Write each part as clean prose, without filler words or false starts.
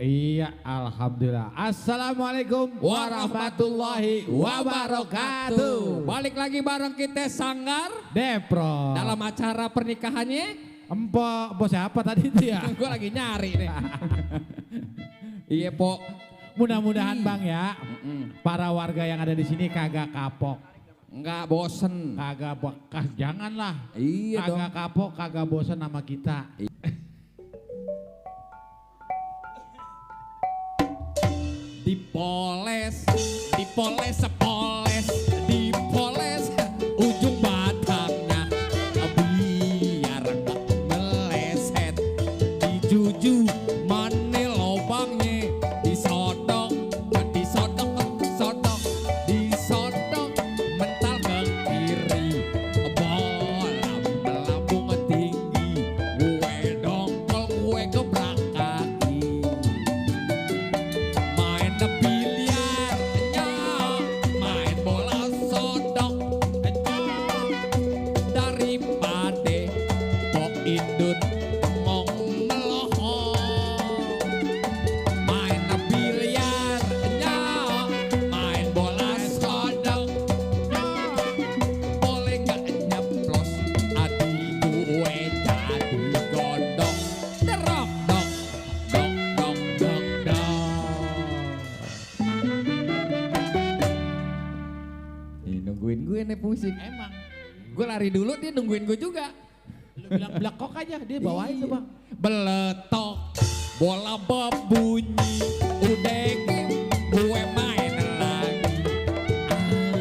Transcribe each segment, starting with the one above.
Iya, alhamdulillah. Assalamualaikum warahmatullahi wabarakatuh. Balik lagi bareng kita Sanggar Depro. dalam acara pernikahannya. Bos siapa tadi itu ya? Gue lagi nyari nih. Iya, Po. Mudah-mudahan Bang ya, para warga yang ada di sini kagak kapok. Enggak bosen. Kagak bekas, janganlah. Iya dong. Kagak kapok, kagak bosan sama kita. Dipoles, sepoles, dipoles ujung batangnya biar gak meleset. Dijuju mane lobangnya, disodok, disodok mental ke kiri, bola melambung tinggi, gue dongkol, gue gebrak kaki. Biliarnya, main bola sodok daripada pok indut ngong melohong. Main biliarnya, main bola sodok, boleh gak nyeplos adik gue jadi godong. Derok dok, dok dok dok dok. Nungguin gue nih musik. Emang, Gue lari dulu, dia nungguin gue juga. lu bilang belakok aja, dia bawain tuh Bang. Beletok, bola berbunyi, udah gue main lagi.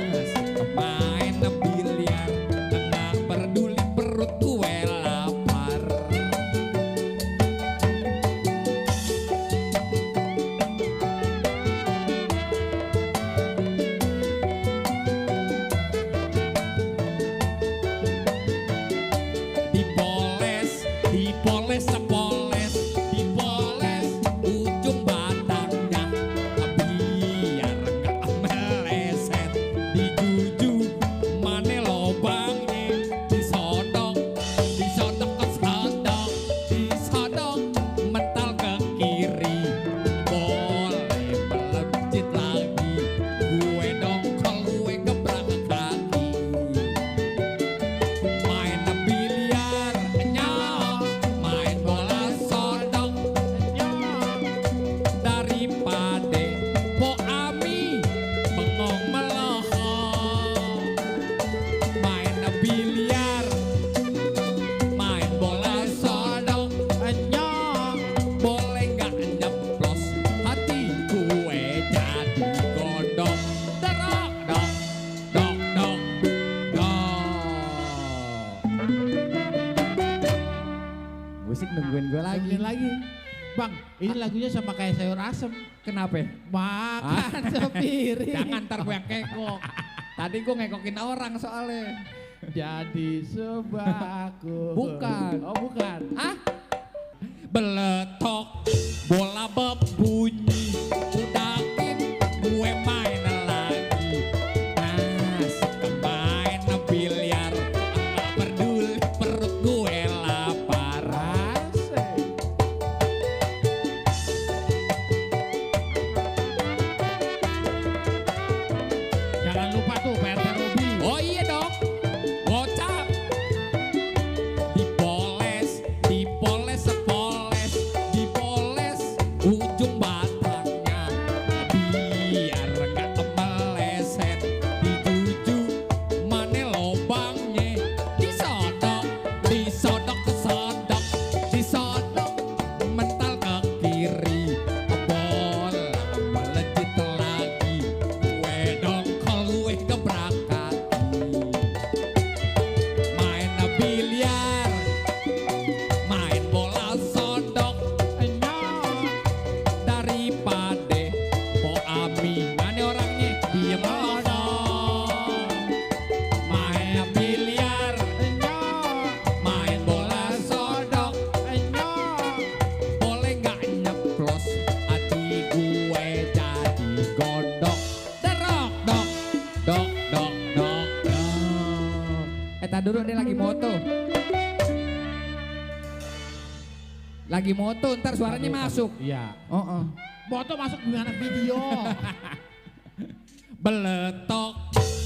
Asik main biliar, nggak peduli perut gue lapar. Dipoles, sepoles, dipoles ujung batangnya biar gak meleset. Dijuju mane lobangnya, disodok, disodok mental ke kiri, boleh melejit lagi. Gue dongkol, gue gebrak kaki. Main biliarnya, main bola sodok daripada Po Ami bengong melohong. Main biliar, main bola sodok, boleh gak nyeplos hati gue jadi godong. Derok dok, dok dok dok. Musik nungguin gue lagi. Lagi. Bang, ini lagunya sama kayak sayur asem. Kenapa? Makan sepiring. Jangan ntar gue yang kekok. Tadi gue ngekokin orang soalnya. Jadi sebako. Bukan. Oh bukan. Hah? Beletok, bola berbunyi, udahin gue main lagi. Asik main biliar, nggak peduli perut gue lapar. Asik. Jangan lupa tuh PRT Robi. Oh iya dong, gocap. Dipoles, sepoles, dipoles ujung batang. Lagi moto ntar suaranya masuk. Iya. Oh. Foto masuk gimana video? Beletok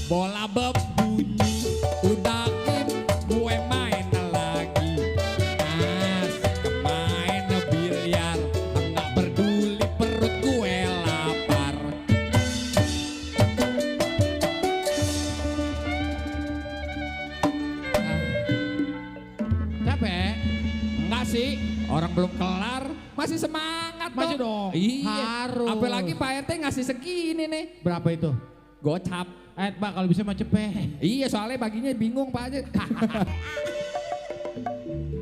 bola berbunyi, udah gue main lagi. Asik main biliar, enggak peduli perut gue lapar. Capek? Enggak sih, orang belum kelar, masih semangat Masih dong, Iya, harus. apalagi Pak RT ngasih segini nih. Berapa itu? Gocap. Pak kalau bisa mah cepet. Iya, soalnya baginya bingung Pak aja.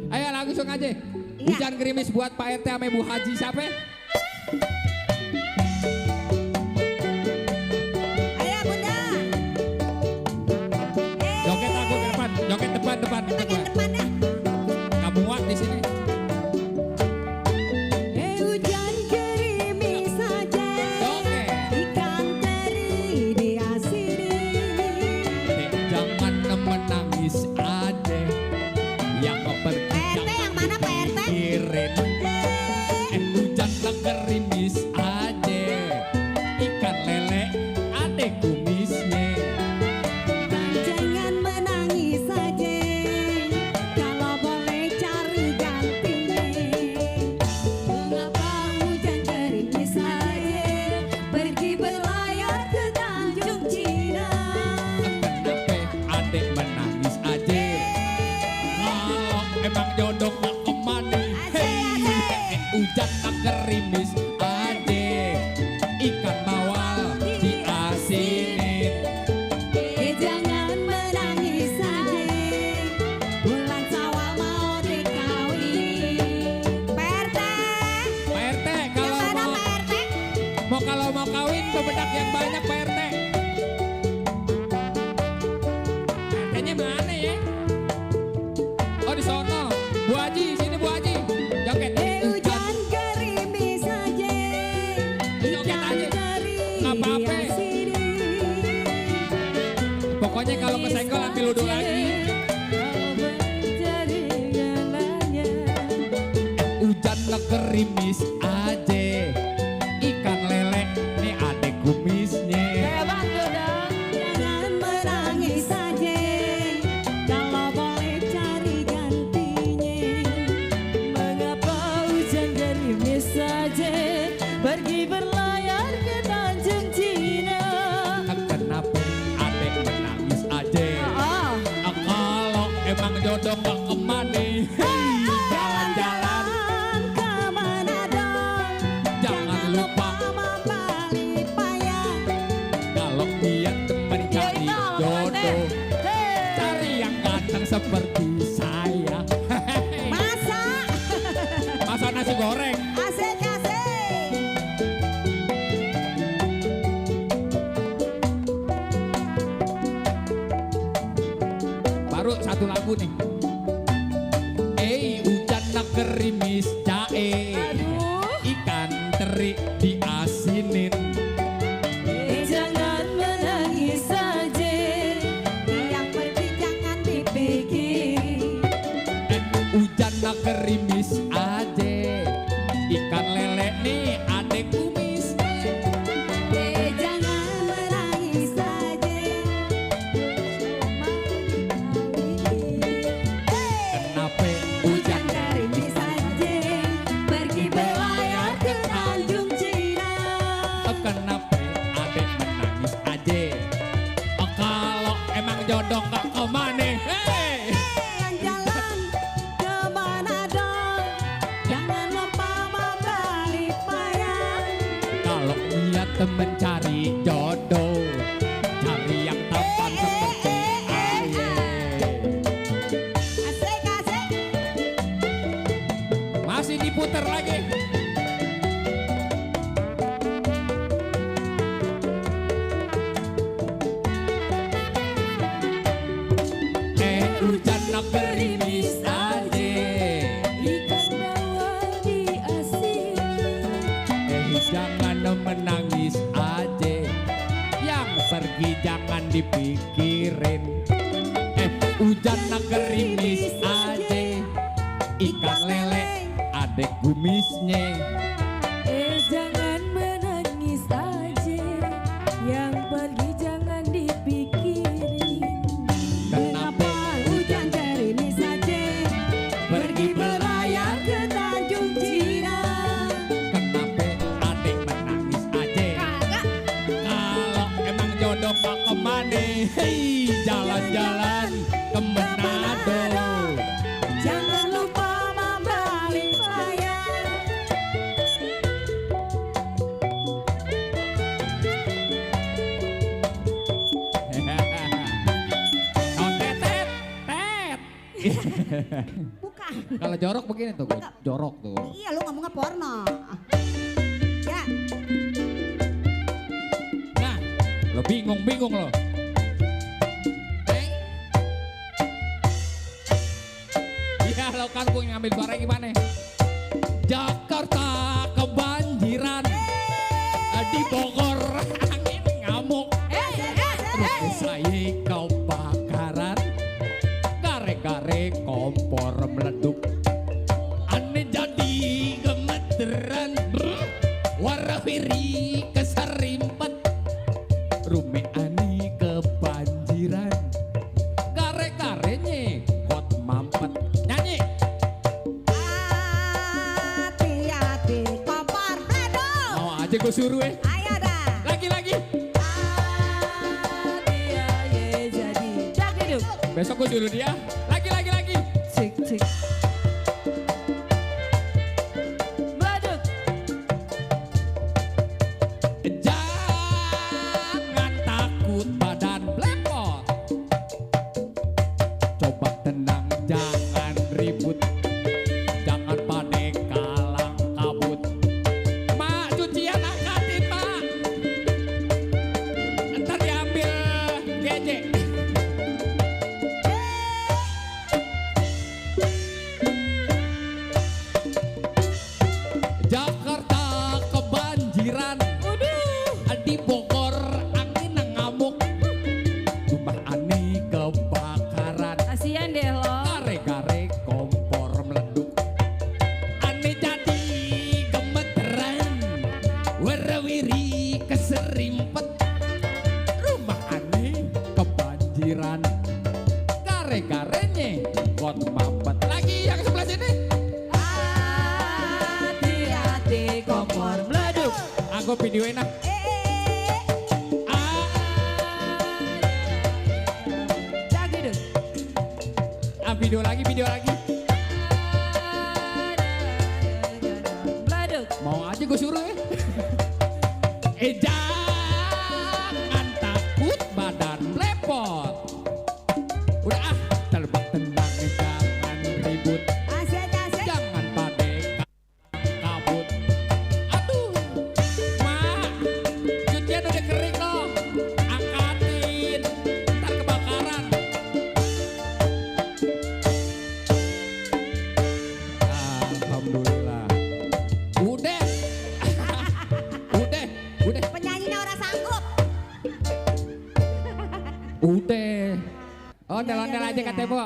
Ayo langsung aja. Hujan gerimis buat Pak RT sama Bu Haji siapa? Ayo Bunda. Joget aku ke depan, joget depan. Bagian depan dah. Kamu muat di sini. Hujan gerimis saja. Oke. Ikan teri di asini. Dek, jangan menangis aja. Yang pergi Pak RT yang mana Pak RT? pikirin. Hujan gerimis aja. Ikan lele ada kumisnya. Jangan menangis saja. Kalau boleh cari gantinya. Mengapa hujan gerimis saja? Pergi berlayar ke Tanjung Cina. Kenapa adek menangis aja? Kalau emang jodoh gak kemana? Asik. Hujan gerimis aja. Ikan bawal diasinin. Jangan menangis saja. Bulan Syawal mau dikawin. Pak RT. Pak RT Yang kalau mana mau Pak RT? mau kawin bebedak yang banyak Pak RT. RT-nya mana ya? Oh di sono. Bu Haji, sini Bu Haji. Joget. Hujan gerimis saja. Joget aja. Teri Nggak apa-apa. di sini. Pokoknya kalau kesenggol ambil wudhu lagi. Jadi galanya. Hujan gerimis aja. Ikan lele nih adek kumisnya. Jangan menangis saja. Kalau boleh cari gantinya. Mengapa hujan gerimis saja? Pergi berlayar ke Tanjung Cina. Kenapa adek menangis aja? Oh. Kalau emang jodoh gak kemana? Jalan-jalan ke Manado. jangan lupa. Membalik payah. Kalau dia temen cari jodoh, cari yang ganteng seperti saya. Masak. Masak nasi goreng. Asik asik. Baru satu lagu nih. Hujan gerimis jae. Ikan teri diasinin. Jangan menangis saja. Yang pergi jangan dipikir. Hujan gerimis aja. Ikan lele nih adek kumis. Jangan menangis saja. Kenapa hujan Gerimis saja. Pergi berlayar ke Tanjung Cina. Kenapa adek menangis aja? Kalau emang jodoh gak kemana? Jalan ke Manado. Jangan lupa membalik payah. Kalau dia temen cari jodoh, cari yang tampan seperti aye. Asik asik. Masih diputer lagi. Hujan gerimis aja. Ikan bawal di asin. Jangan menangis aja. Yang pergi jangan dipikirin. Hujan gerimis aja. Ikan lele adek kumisnya. Jangan menangis aja, yang pergi jangan dipikirin. Kenapa hujan gerimis saja, pergi berlayar ke Tanjung Cina. Kenapa adek menangis aja? Kagak. Kalau emang jodoh pak kemana? Hei, jalan-jalan ke Manado. Jangan lupa membalik layar. Tet, tet. Bukan. Kalau jorok begini tuh, jorok tuh. Iya, lu ngomongnya porno. Ya, Nah, lo bingung lo. Iya, lo kan gue ngambil suara gimana? Jakarta kebanjiran, di Bogor angin ngamuk, rumah saya kebakaran, gare-gare kompor meleduk, aneh jadi gemeteran, warawiri keserimpet, rumah ani kebanjiran, gare-garenya kot mampet. Nyanyi. hati-hati kompor ledung. Mau aja gue suruh Ayo dah. Lagi. Hati-hati jadi dagduduk. Besok gue suruh dia. Lagi. Cik cik. Badut. Jangan takut badan blepot. Coba tenang, jangan ribut. Jangan panik kalang kabut. Mak, cucian angkatin mak. Ntar diambil gejek. Jakarta kebanjiran, di Bogor angin ngamuk, rumah ani kebakaran, Kasian deh lo. gare-gare kompor meleduk, ani jadi gemeteran, warawiri keserimpet, rumah ani kebanjiran, gare-garenya kot mampet. Lagi yang sebelah sini. Hati-hati kompor meleduk. Aku videoin ah. Dagduduk. Video lagi. Meleduk. Mau aja gue suruh ya. Jangan takut badan blepot. Udah ah, terbang tenang, jangan ribut, Asyik. jangan panik kabut. Aduh, mak, cucian udah kering loh, angkatin, ntar kebakaran. Alhamdulillah. Udah. Penyanyinya orang sanggup. Udah. Iya, Ondel-ondel iya, aja iya. katanya, Bu.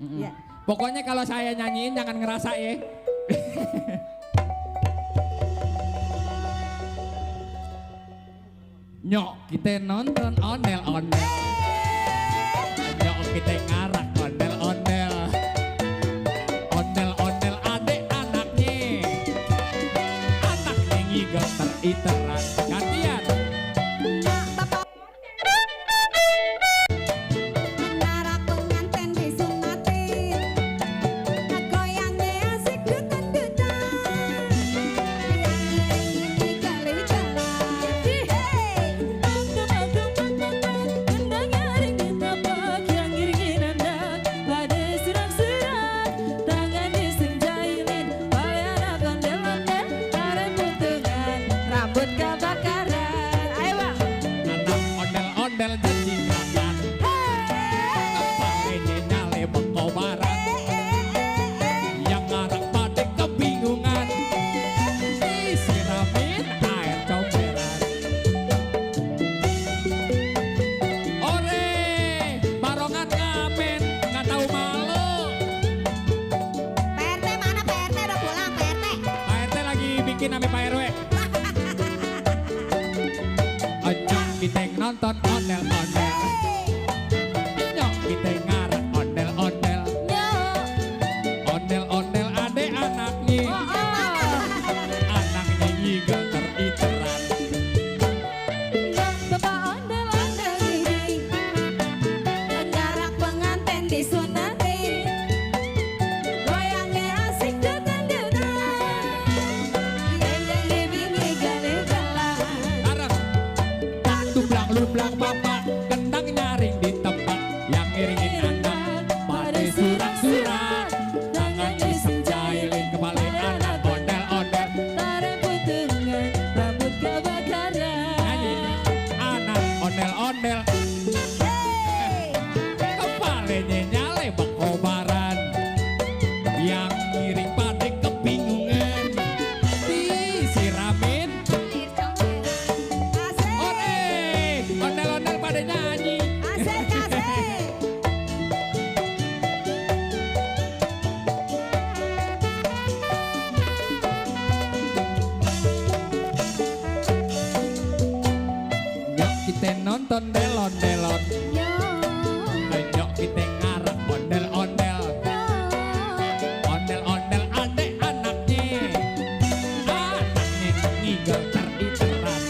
Iya. Pokoknya kalau saya nyanyiin jangan ngerasa ya. Nyok kita nonton ondel-ondel. Nyok kita ngarak ondel-ondel. Ondel-ondel adek anaknya. Anaknya ngigel teriteran. Gantian. Menara pengantin disunatin, goyangnya asik dutan-dutan. Yang kali jalan, hey, kendangnya ring ditapak, yang iringin bikin ame Pak RW. Nyok kita nonton ondel-ondel. Nyok kita ngarep ondel-ondel. Ondel-ondel ade anaknya. Anaknya nyigal teriteran. Bapak ondel-ondel ini jarak pengantin disunatin. Goyangnya asik dutan-dutan. Yang jadi bini gali-galang. Arang tak dublang-lublang bapak kendang nyaring di tempat yang ngiringin anak pada surat-surat tangan iseng jailin kepala anak ondel-ondel Tarik putungan rambut kebakaran. nyanyi anak ondel-ondel kepalanya nyale bakobaran yang ngiring pada kebingungan disiramin ondel-ondel pada nyanyi. Asik, asik. Nyok kita nonton delon-delon. Nyok kita ngarep ondel-ondel. Ondel-ondel ade anaknya. Anaknya ngigal teriteran.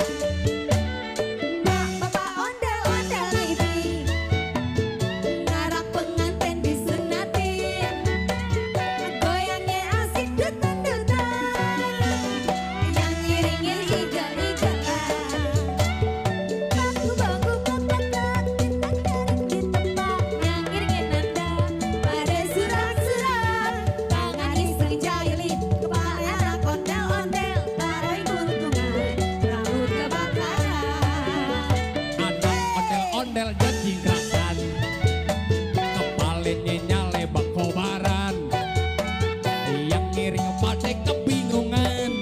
Bapak ondel-ondel ini ngarak pengantin disunatin. Goyangnya asik dutan-dutan. Yang ngiringin igal-igalan. Bangku-bangku keplek-plek di tempat. Yang ngiringin nanda pada surat-surat. Tangan iseng jahilin kepala anak ondel-ondel. Tarik buntungan rambut kebakaran. Anak ondel-ondel jadi gerakan. Kepalanya nyale bakobaran. Yang ngiring pada kebingungan.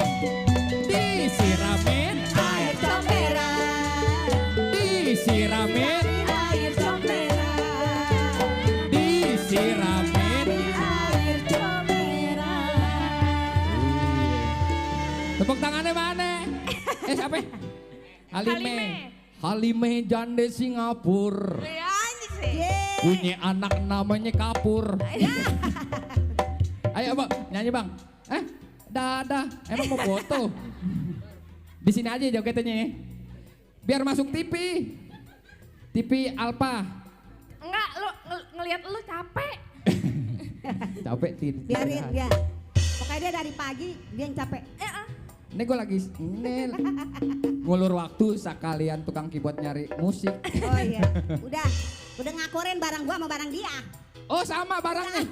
Disiramin Air comberan, disiramin air comberan, disiramin. air comberan. Tepuk tangannya mana? Siapa? Halime jande Singapura. Punya anak namanya Kapur. Ayo bang, nyanyi bang. Dadah, emang mau foto? Di sini aja jogetnya ya. Biar masuk TV. TV Alpa. Enggak, lu ngelihat lu capek. Capek tidur. Biarin dia. Pokoknya dia dari pagi dia yang capek. Ini gue lagi ini ngulur waktu sekalian tukang keyboard nyari musik. Oh iya, udah ngakurin barang gua sama barang dia. Oh sama barangnya.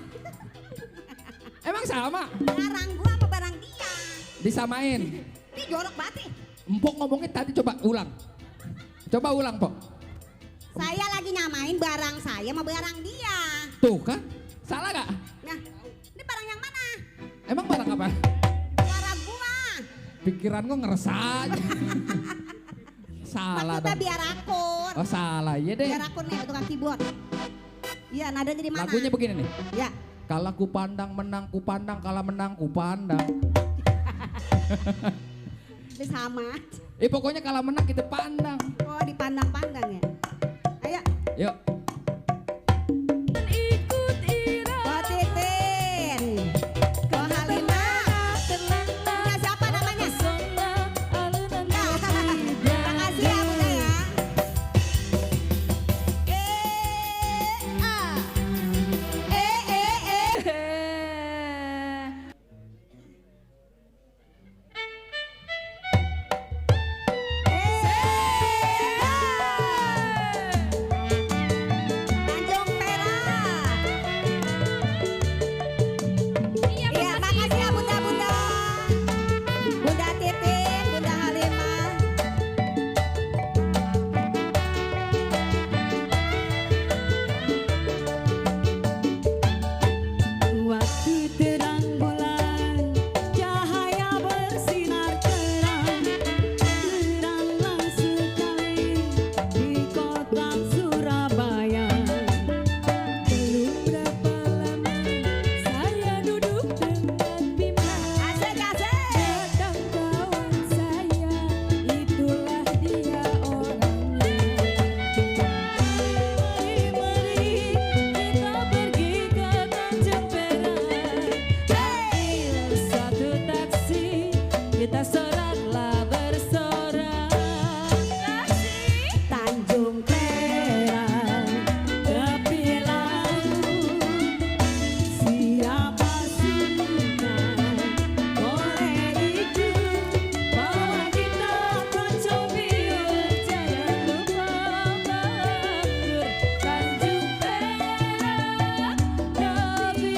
Emang sama? Barang gua sama barang dia. Disamain. Ini jorok banget nih. Empok ngomongnya tadi coba ulang. Coba ulang, Pok. Saya lagi nyamain barang saya sama barang dia. Tuh kan? Salah gak? Nah, ini barang yang mana? Emang barang apa? Barang gua. Pikiran gue ngeresah aja. Salah Maksudnya dong. biar akur. Oh salah, iya deh. Biar akur nih tukang keyboard. Iya, nadanya di mana? Lagunya begini nih. Ya. Kalau ku pandang menang ku pandang, kalau menang ku pandang. Ini sama. Pokoknya kalau menang kita pandang. Oh, dipandang-pandang ya. Ayo, Yuk. Ikut irama. Ko Titin. Ko Halimah. Punya siapa namanya? Makasih ya Bunda ya. kita soraklah bersorak. Tanjung Perak Tepi laut, siapa suka boleh ikut, bawa kita konco biul, jangan lupa mampir Tanjung Perak tepi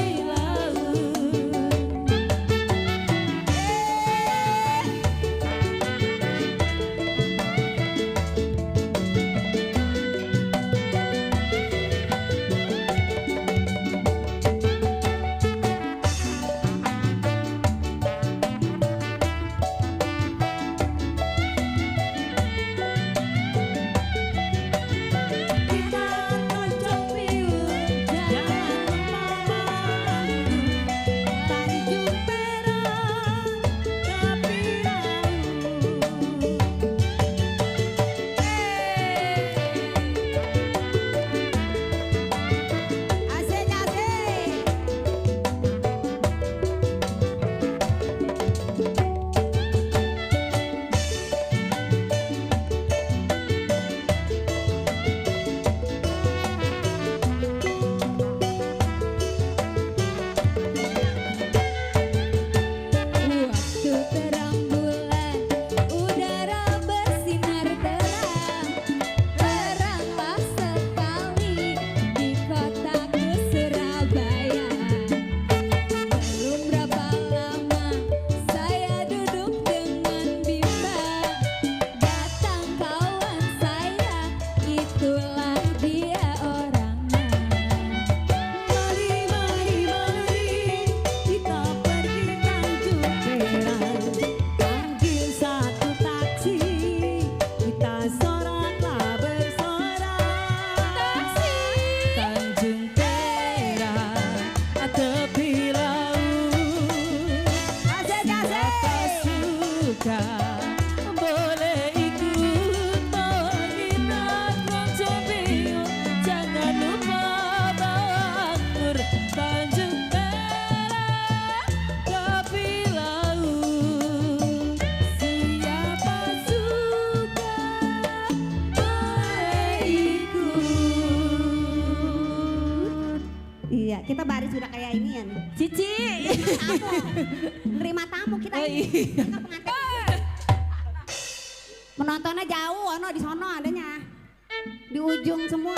kita konco biul, jangan lupa mampir Tanjung Perak tepi Asik asik. Waktu terang bulan, udara bersinar terang, teranglah sekali di kotaku Surabaya. Belum berapa lama saya duduk dengan bimbang, datang kawan saya, itulah dia orangnya. Mari, mari, mari, kita pergi Tanjung Perak. Panggil satu taksi, kita soraklah bersorak. Taksi Tanjung Perak tepi laut. Asik Siapa asik. suka boleh ikut, bawa kita konco biul, jangan lupa bawa anggur Tanjung Perak tepi laut. Siapa suka boleh ikut. Iya, kita baris sudah kayak ini ya. Cici. Nerima tamu kita Oh, ini. iya. Kita pengantin. Menontonnya jauh, ono di sono adanya. Di ujung semua.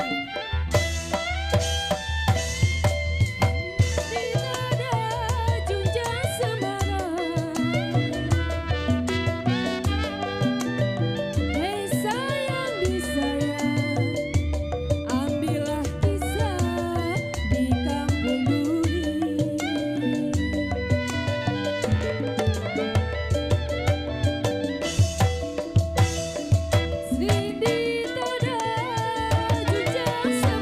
Tidak ada junjang semangat. Hei sayang disayang, ambillah kisah di kampung duri. Sedih tidak ada junjang semangat.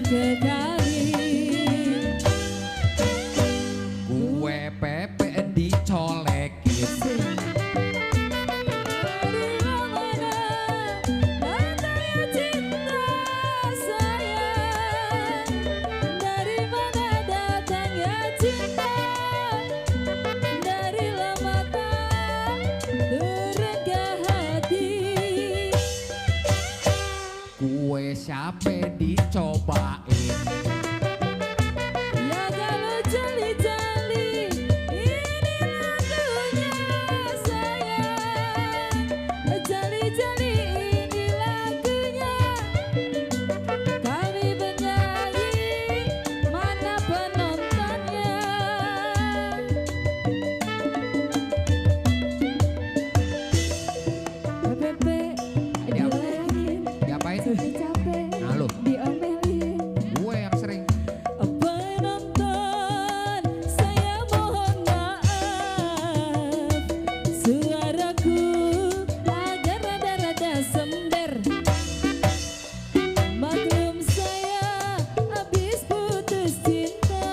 kekali. Kue pepe dicolekin. Dari mana datangnya cinta sayang? Dari mana datangnya cinta? Dari mata terengah hati. Kue siapa dicobain? Ya kalau jali-jali ini lagunya sayang. Jali-jali ini lagunya. Kami bernyanyi, mana penontonnya? Pepe, dilayangin, Diapain? capek, Nah lu, diomelin. gue yang sering. Penonton, saya mohon maaf, suaraku agak rada-rada sember. Maklum saya habis putus cinta,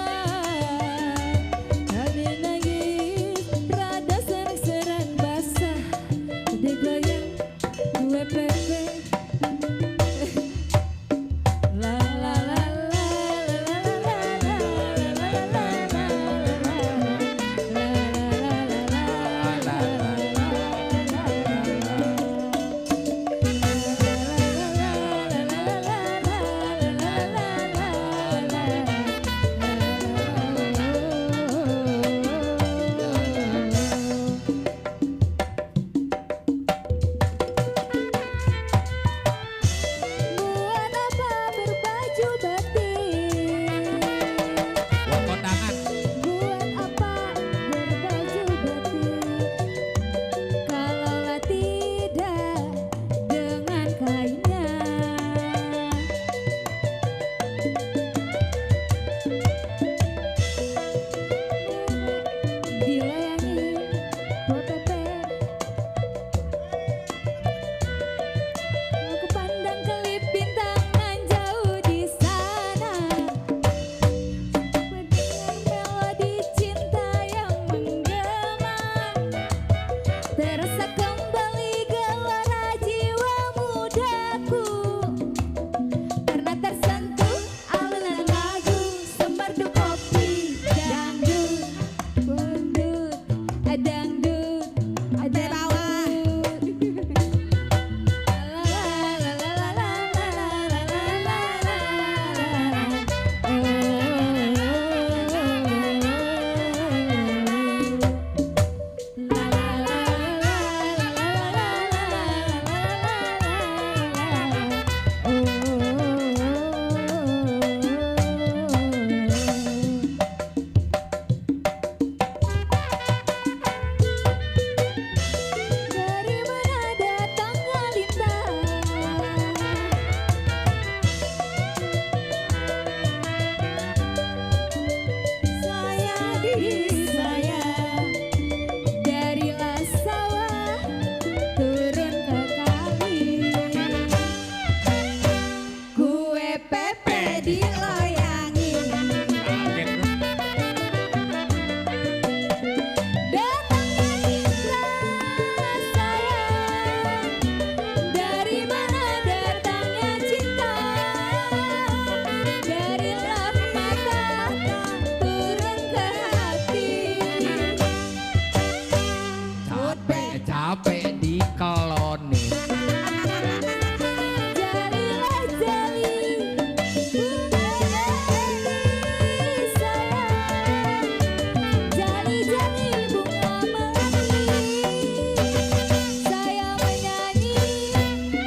kami nangis rada serak-serak basah. Digoyang gue pepe. La la la la Buat apa berbaju batik? Buat kondangan. Buat apa berbaju batik? Kalaulah tidak dengan kainnya. Dilayangin buat Pepe. Aku pandang kelip bintang nan jauh di sana. Mendengar melodi cinta yang menggema. Terasa kembali gelora jiwa mudaku. Karena tersentuh alunan lagu semerdu kopi dangdut. Dangdut, dangdut, Dari mana datangnya lintang? Saya diri saya darilah sawah turun ke kali. Kue pepe dilayangin. Kaget lu. Datangnya cinta sayang. Dari mana datangnya cinta? Dari lap mata turun ke hati. Capek dikelonin. Jalilah jali bunga melati sayang. Jali-jali bunga melati. Saya menyanyi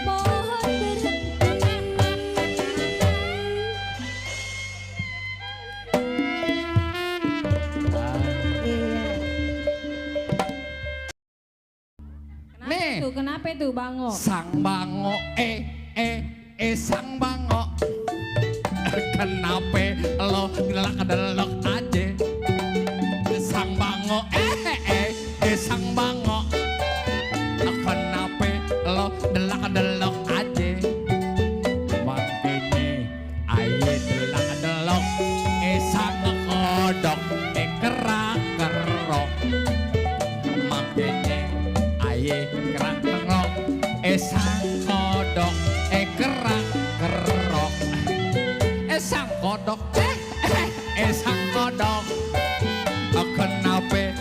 mohon berhenti. Nih. Kenapa itu Bango? Sang bango sang bango. Kenapa lo delok aja? Sang bango sang bango. Kenapa lo delok aja? Makanya aye sang kodok kerak kerok sang kodok sang kodok kenape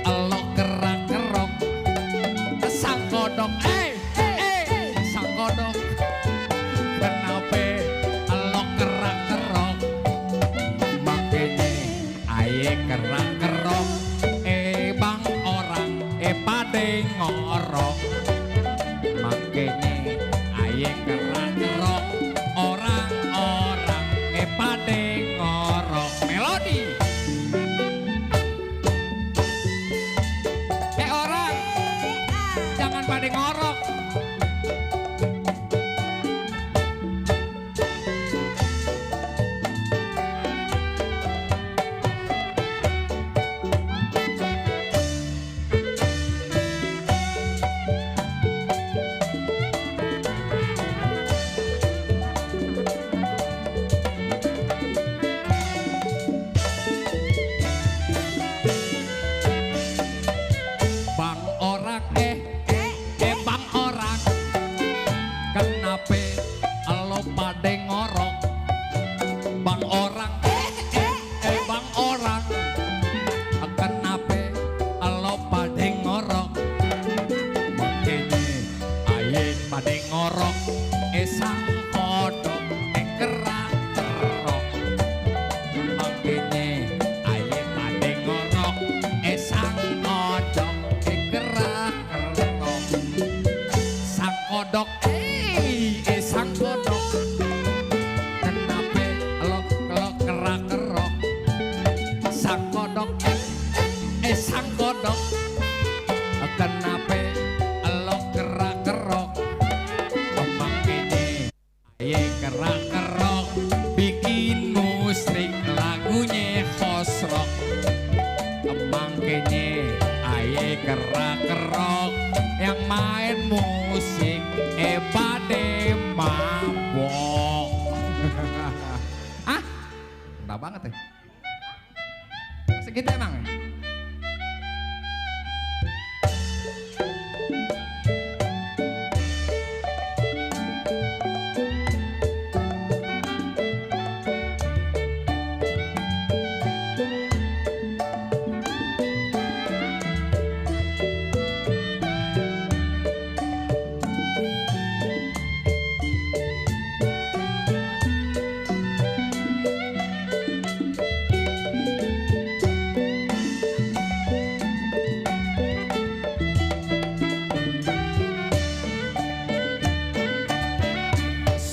lo kerak kerok sang kodok sang kodok kenape lo kerak kerok makanya aye kerak kerok bang orang pade ngorok makanya aye kerak kerok orang-orang pade ngorok melodi orang jangan pada ngorok bang orang bang orang kenape lo pada ngorok bang orang bang orang kenape lo pada ngorok makanya aye pada ngorok sang kodok kerak kerok makanya aye pada ngorok sang kodok kerak kerok sang kodok sang kodok kenape lo kerak kerok sang kodok sang kodok kenape lo kerak kerok makanya aye kerak kerok bikin musik lagunya khosrok makanya aye kerak kerok yang main musik pade mabok ah udah banget ya segitu emang ya?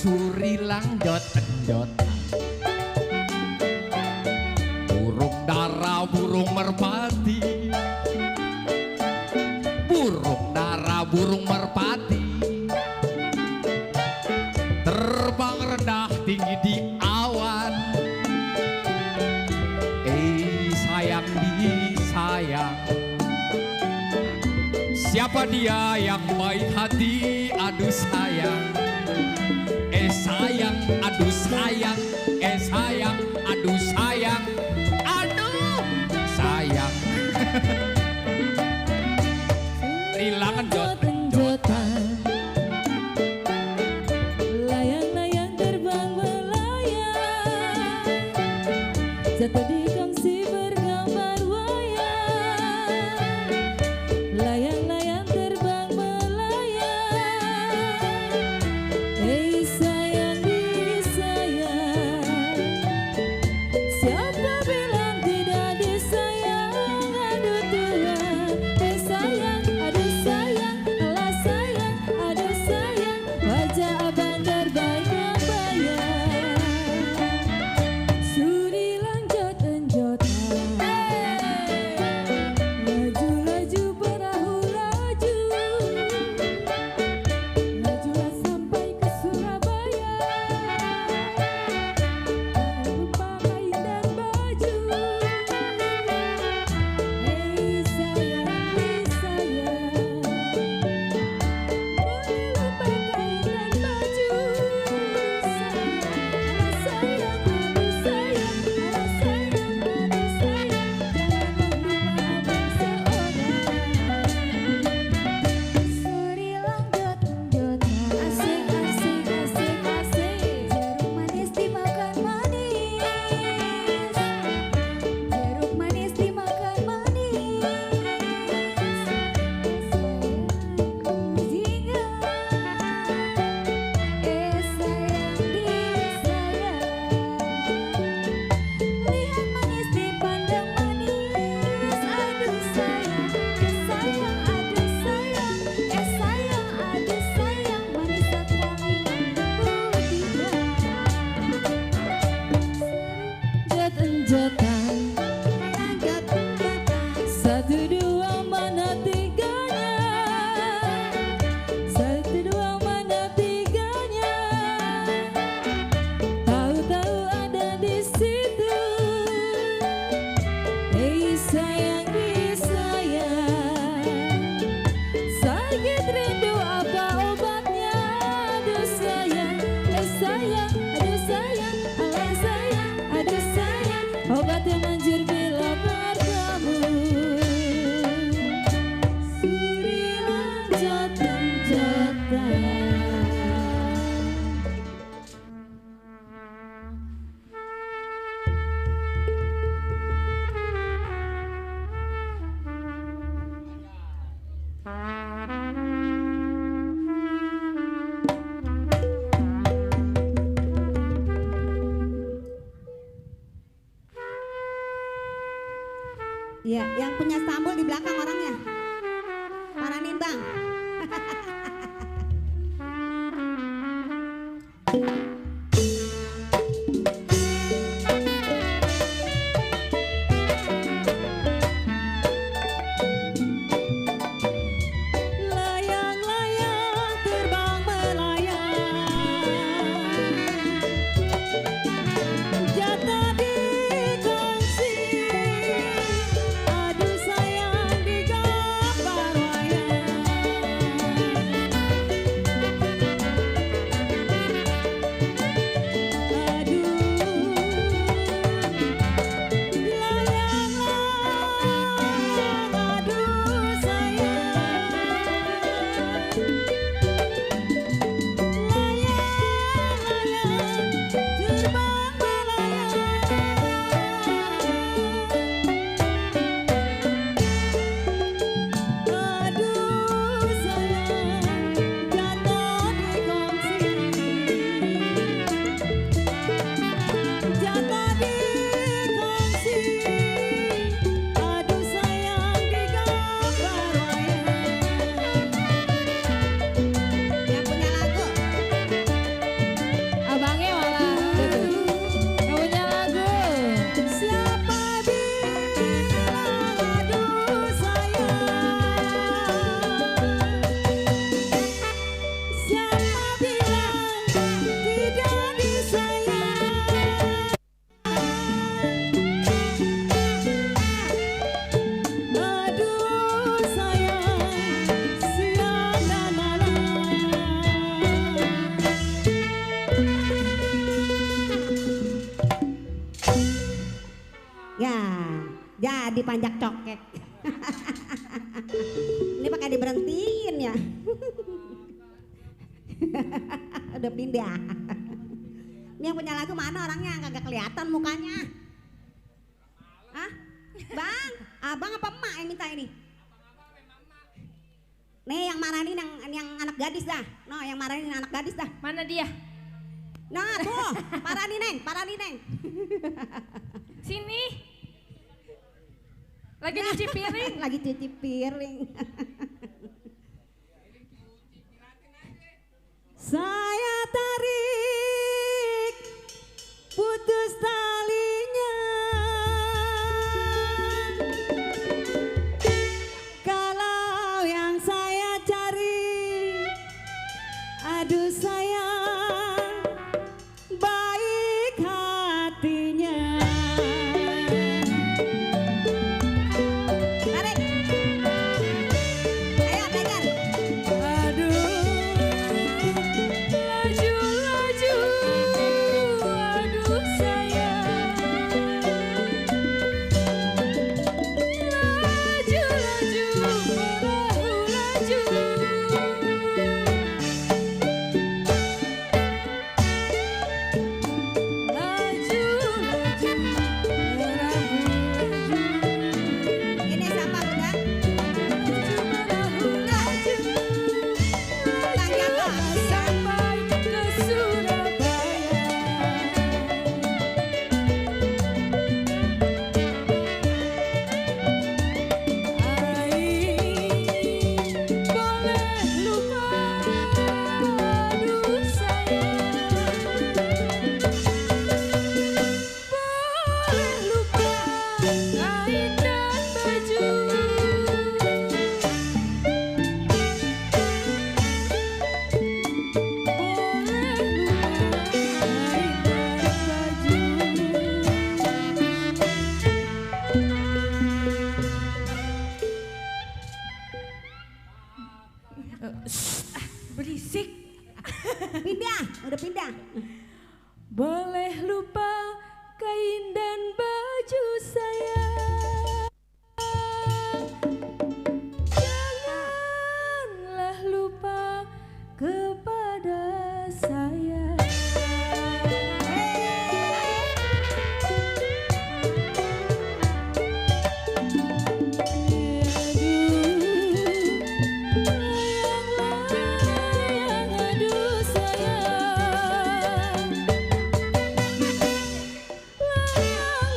Surilang jot-jot burung dara burung merpati burung dara burung merpati terbang rendah tinggi di awan sayang disayang siapa dia yang baik hati aduh sayang sayang, aduh sayang, sayang, aduh sayang, aduh sayang. Rilangan jot-jotan, layang-layang terbang melayang, jatuh di kongsi bergambar wayang. Layang-layang terbang melayang, sayang disayang. Siapa bilang tidak disayang? Aduh Yang punya Stambul di belakang orangnya. Paranin bang. Layang-layang terbang melayang, jatuh di kongsi, aduh sayang di gambar wayang. Jadi panjak cokek. Ini pakai diberhentiin ya. Udah pindah. Ini yang punya lagu mana orangnya? Kagak kelihatan mukanya. Hah? Bang, abang apa emak yang minta ini? Nih yang marahin yang anak gadis dah. No, yang marahin anak gadis dah. Mana dia? Nah tuh, paranin neng. Sini. Lagi cuci piring. Lagi cuci piring. Saya tarik putus talinya, kalau yang saya cari, aduh sayang baik hatinya. Tarik. Ayo belajar. Aduh, laju-laju, aduh sayang, laju-laju, perahu laju. Laju-laju, perahu laju. Ini siapa udah? Perahu laju, Bang Jaka. sampai ke Surabaya. Boleh lupa, aduh sayang, boleh lupa kain dan baju, boleh lupa kain dan baju. Berisik. Pindah, udah pindah. Boleh lupa kain dan baju saya, janganlah lupa kepada saya. Layang-layang, aduh sayang,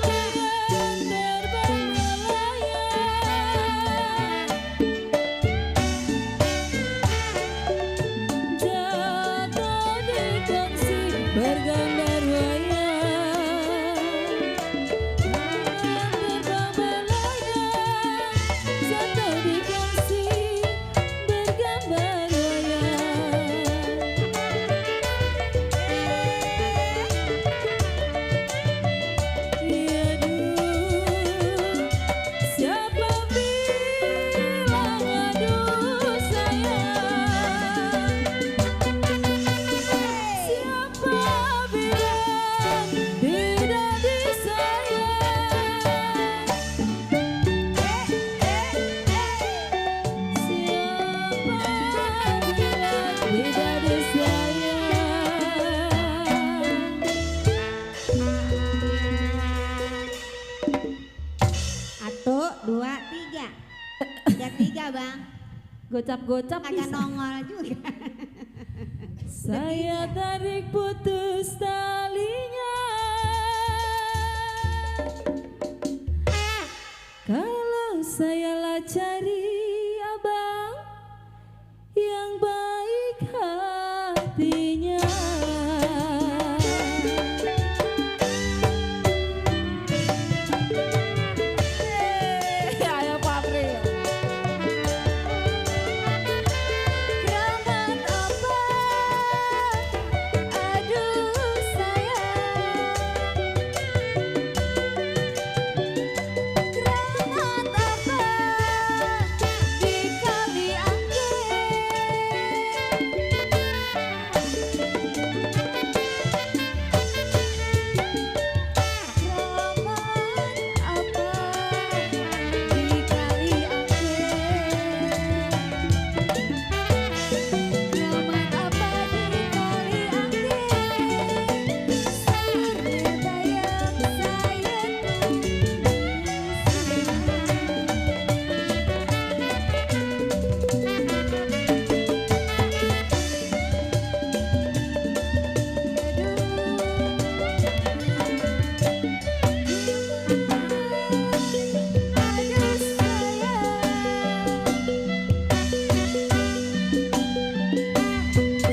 layang-layang bang, Gocap-gocap kagak bisa. nongol juga. Saya tarik putus talinya. Kalau saya lah cari abang yang baik hatinya. Ayo Pak April. Keramat apa? Aduh sayang. Keramat apa? Di kali angke. Keramat apa? Di kali angke. Keramat apa di kali angke? Sampai bayang saya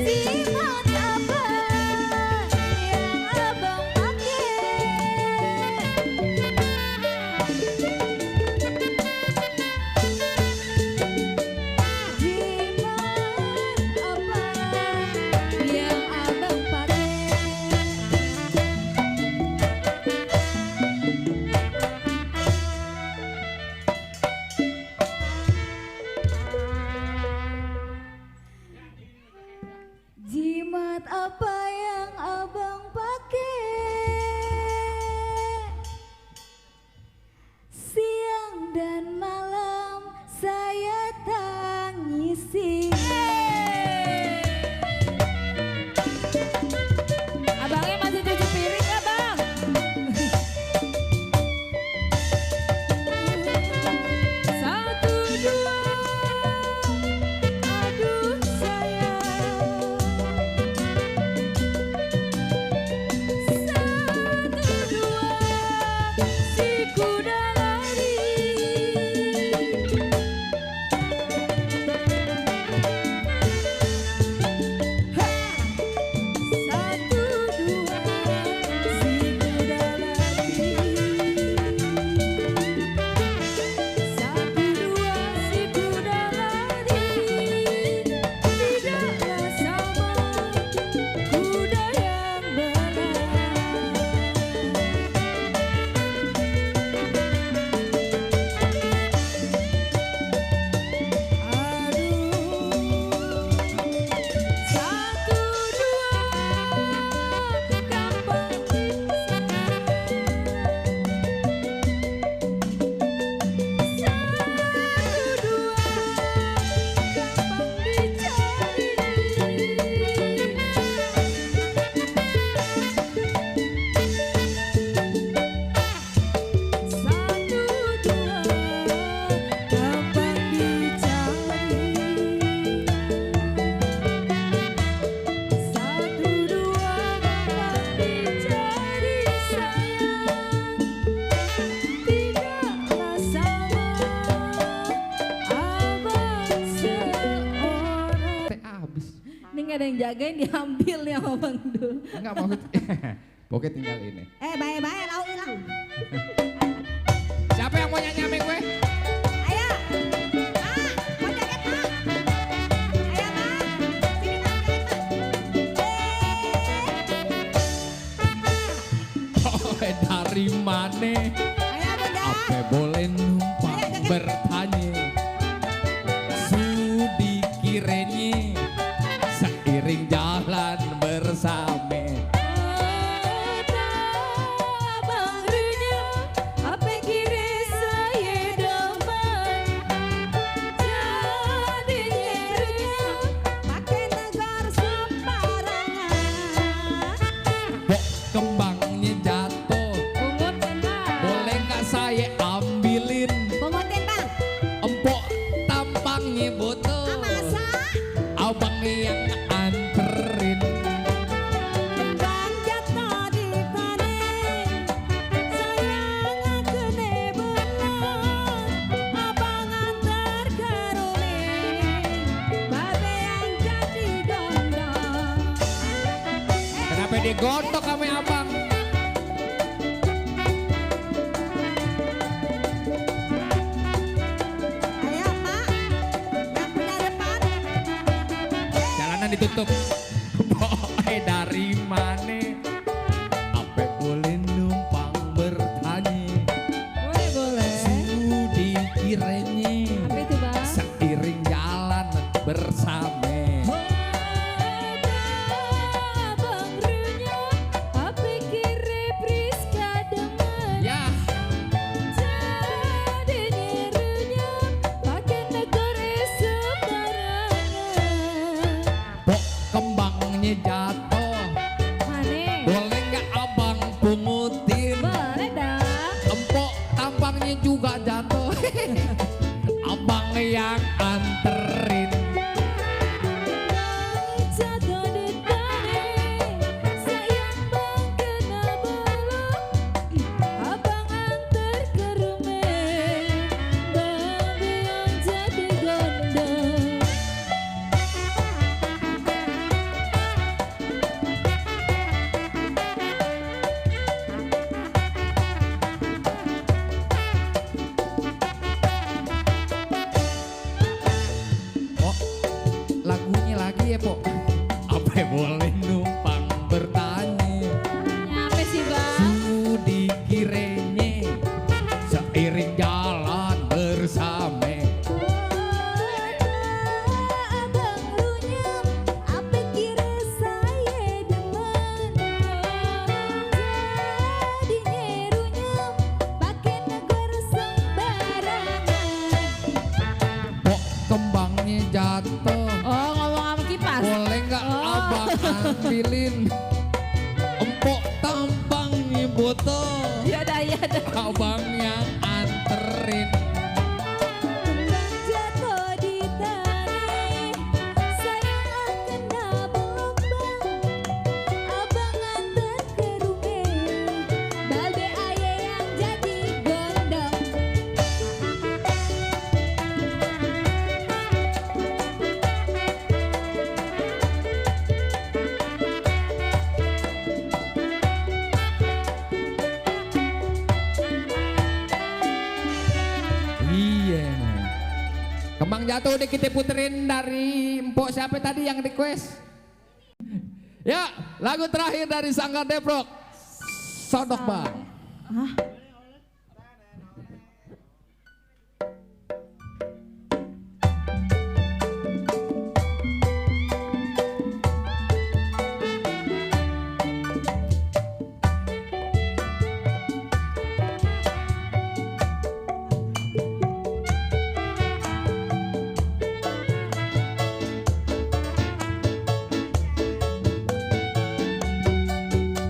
Jimat apa yang abang pakai? Jimat apa yang abang pakai? Jimat apa yang abang pakai? Siang dan malam saya tangisi. Abangnya masih cuci piring ya bang? Satu dua, aduh sayang. Satu dua, si kuda lari. Satu dua, si kuda lari. Satu dua si kuda lari, tidaklah sama kuda yang Satu dua gampang Satu dua gampang dicari. Satu dua gampang dicari. Satu dua gampang dicari sayang. Tidaklah sama abang seorang. Teh habis. Ini nggak ada yang jagain diambil ya sama Bang Dul. Enggak mau. Pokoknya tinggal ini. Baik-baik lau hilang. Siapa yang mau nyanyi sama gue? Ayo, Pak, mau jaket Pak. Ayo Pak, sini Pak, jaket Pak. Oh, dari mana? Ayo bunda. Apa boleh numpang bertanya? Sudi kiranya seiring jalan bersama. Barunya apa kira saya demen. Jadinya Pakai negar sembarangan. Bok kembangnya jatuh. Pungut kan bang? Boleh nggak saya ambilin? Pungutin Bang. nyebuto. Masa? Abang yang anterin. Bang jatuh di panen, sayang kene bener. Abang antar ke rumah, babe yang jadi gondong. Kenapa digontok sama abang? Ayo Pak, yang punya depan. Jalanan ditutup. Boy dari mana? Apa boleh numpang bertanya? Boleh, boleh. Sudi kiranya Apa itu bang? seiring jalan bersama. Abang runya, apa kira Priska demen? Ya, Jadi nyerunya, pakai negara sembarangan. pok kembangnya jatuh. Mane? Boleh nggak abang pungutin? Boleh dah. Empok tampangnya juga jatuh. Abang yang anterin. Jatuh di tanah, sayang bang kena bolong. Abang antar ke rumah, babe yang jadi gondong. Pok, lagunya lagi ya pok. Apa boleh numpang bertanya? Apa sih bang? Sudi kiranya seiring jalan bersama. Abang runyam, apa kira saya demen? Jadi nyerunyam, pakai negara sembarangan. Pok kembangnya jatuh. Oh ngomong sama kipas? Boleh nggak abang ambilin? Empok tampangnya botol. Ya dah, ya dah. Abang yang anterin. Kembang jatuh di tanah, sayang kena belombang. Abang antar ke rumah, babe ayah yang jadi gondong. Iya. Kembang jatuh udah kita puterin dari empok siapa tadi yang request? Ya, lagu terakhir dari Sanggar Deprok. Sodok bang.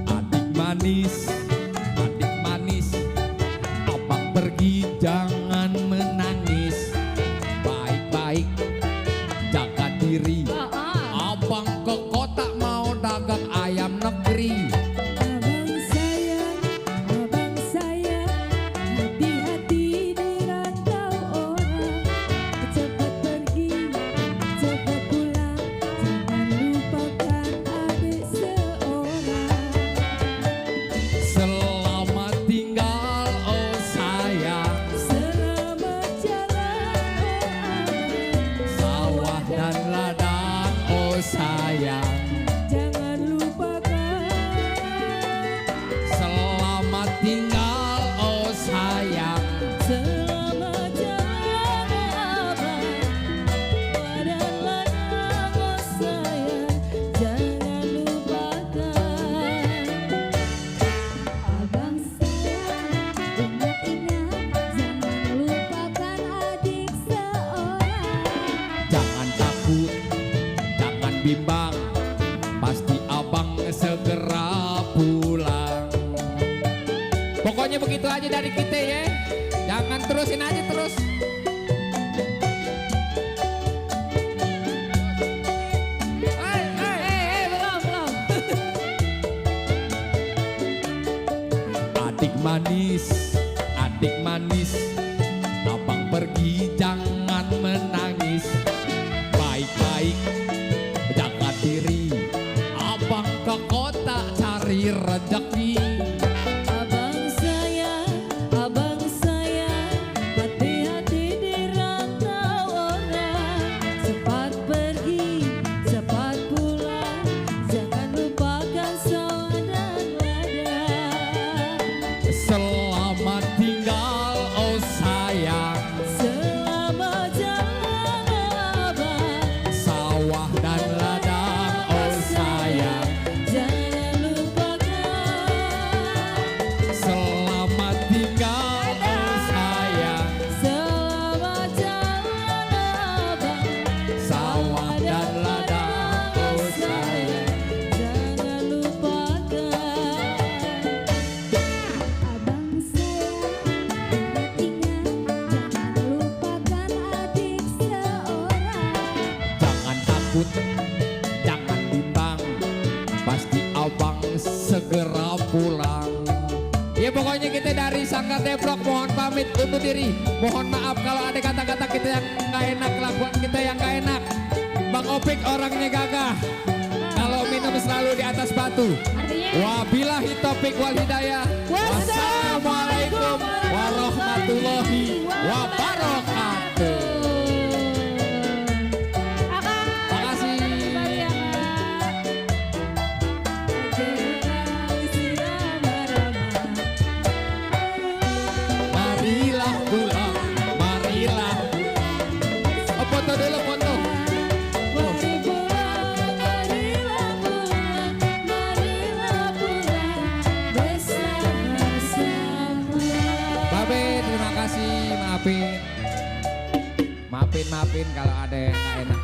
Adik manis, abang pergi jangan menangis. Baik-baik, jaga diri. Abang ke kota mau dagang ayam negeri. Abang sayang, hati-hati di rantau orang. Cepat pergi, cepat pulang, jangan lupakan adik seorang. Selamat tinggal oh sayang, Selamat jalan oh sawah dan ladang oh sayang. jangan lupakan. Selamat tinggal oh sayang. Selamat jalan abang, badan ladang oh sayang, jangan lupakan. Abang sayang, ingat-ingat, jangan lupakan adik seorang. Jangan takut, jangan bimbang, pasti abang segera pulang. Pokoknya begitu aja dari kita ya. Jangan terusin aja terus. manis, adik manis, abang pergi jangan menangis. Baik-baik jaga diri, abang ke kota cari rezeki. Abang sayang, hati-hati di rantau orang. Cepat pergi, cepat pulang, jangan lupakan sawah dan ladang. Selamat tinggal oh sayang, Selamat jalan abang, sawah dan ladang oh sayang. jangan lupakan. Selamat tinggal oh sayang, Selamat jalan abang, sawah dan ladang oh sayang. jangan lupakan. Abang sayang, ingat-ingat, jangan lupakan adik seorang. Jangan takut, jangan bimbang, pasti abang segera pulang. Ya pokoknya kita dari Sanggar Depok mohon pamit undur diri. Mohon maaf kalau ada kata-kata kita yang nggak enak, kelakuan kita yang nggak enak. Bang Opik orangnya gagah, kalau minum selalu di atas batu. Wabillahi taufiq wal hidayah. Wassalamualaikum warahmatullahi wabarakatuh. Makasih. Marilah pulang, marilah. Oh, foto dulu foto. Mari pulang, marilah pulang, marilah pulang bersama-sama. Babe, terima kasih, maafin. Maafin kalau ada yang nggak enak.